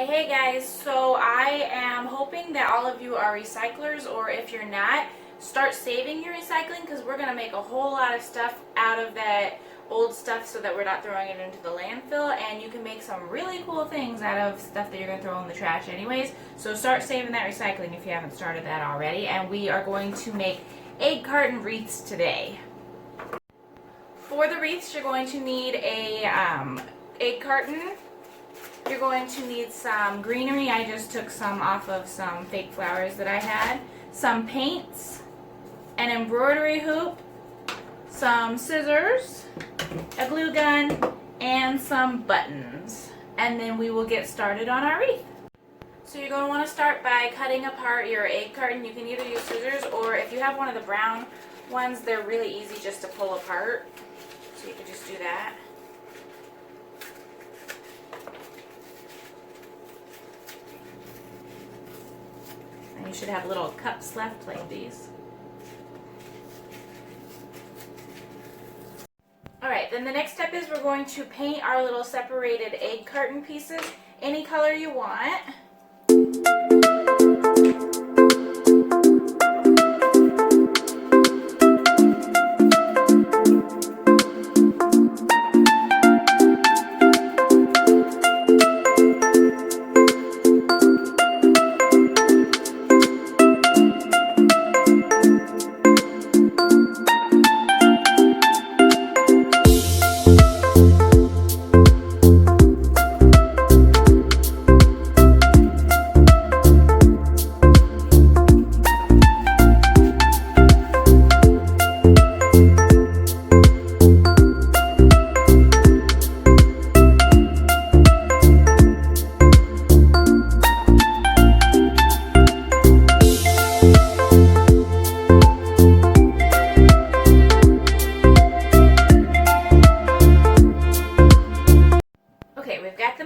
Hey guys, so I am hoping that all of you are recyclers, or if you're not, start saving your recycling, because we're going to make a whole lot of stuff out of that old stuff so that we're not throwing it into the landfill, and you can make some really cool things out of stuff that you're going to throw in the trash anyways. So start saving that recycling if you haven't started that already, and we are going to make egg carton wreaths today. For the wreaths, you're going to need a egg carton. You're going to need some greenery. I just took some off of some fake flowers that I had. Some paints, an embroidery hoop, some scissors, a glue gun, and some buttons. And then we will get started on our wreath. So you're going to want to start by cutting apart your egg carton. You can either use scissors, or if you have one of the brown ones, they're really easy just to pull apart. So you can just do that. And you should have little cups left like these. Alright, then the next step is we're going to paint our little separated egg carton pieces any color you want.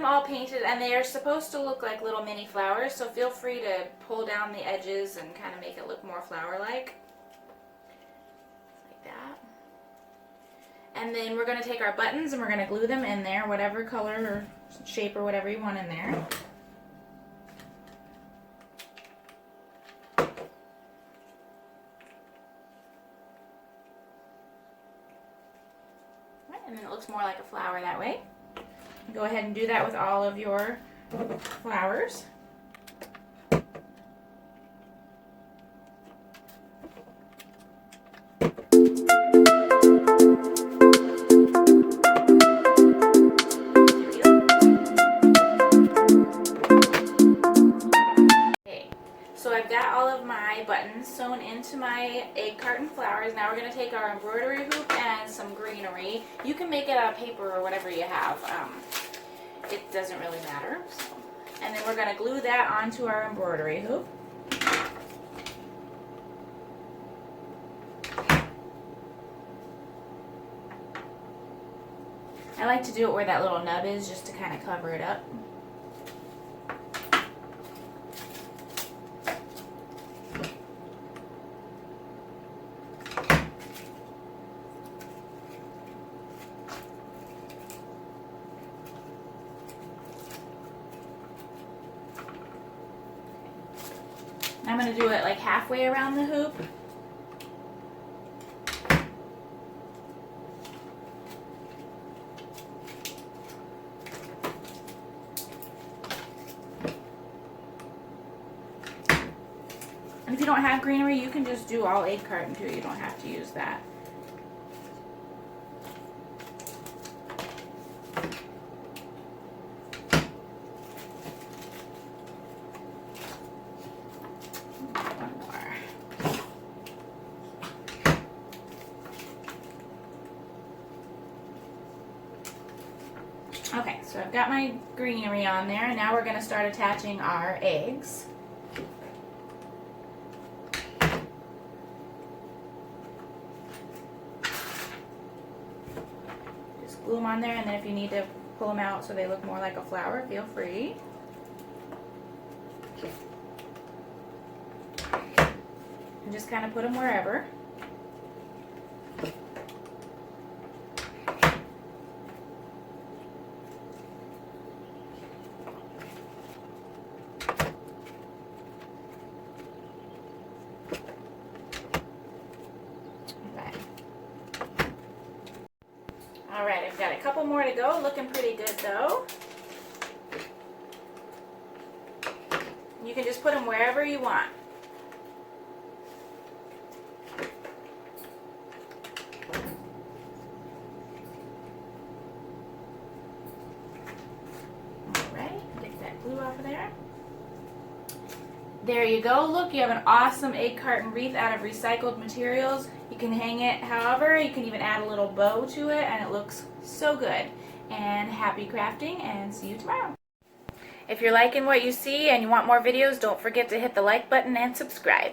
All painted, and they are supposed to look like little mini flowers, so feel free to pull down the edges and kind of make it look more flower-like. Like that. And then we're going to take our buttons and we're going to glue them in there, whatever color or shape or whatever you want in there. And then it looks more like a flower that way. Go ahead and do that with all of your flowers. Okay, so I've got all of my buttons sewn into my egg carton flowers. Now we're going to take our embroidery hoop and some greenery. You can make it out of paper or whatever you have. It doesn't really matter. So. And then we're going to glue that onto our embroidery hoop. I like to do it where that little nub is, just to kind of cover it up. I'm going to do it like halfway around the hoop. And if you don't have greenery, you can just do all egg carton too. You don't have to use that. Okay, so I've got my greenery on there, and now we're going to start attaching our eggs. Just glue them on there, and then if you need to pull them out so they look more like a flower, feel free. And just kind of put them wherever. more to go. Looking pretty good though. You can just put them wherever you want. Alright, take that glue off of there. There you go. Look, you have an awesome egg carton wreath out of recycled materials. You can hang it however. You can even add a little bow to it, and it looks so good. And happy crafting, and see you tomorrow. If you're liking what you see and you want more videos, don't forget to hit the like button and subscribe.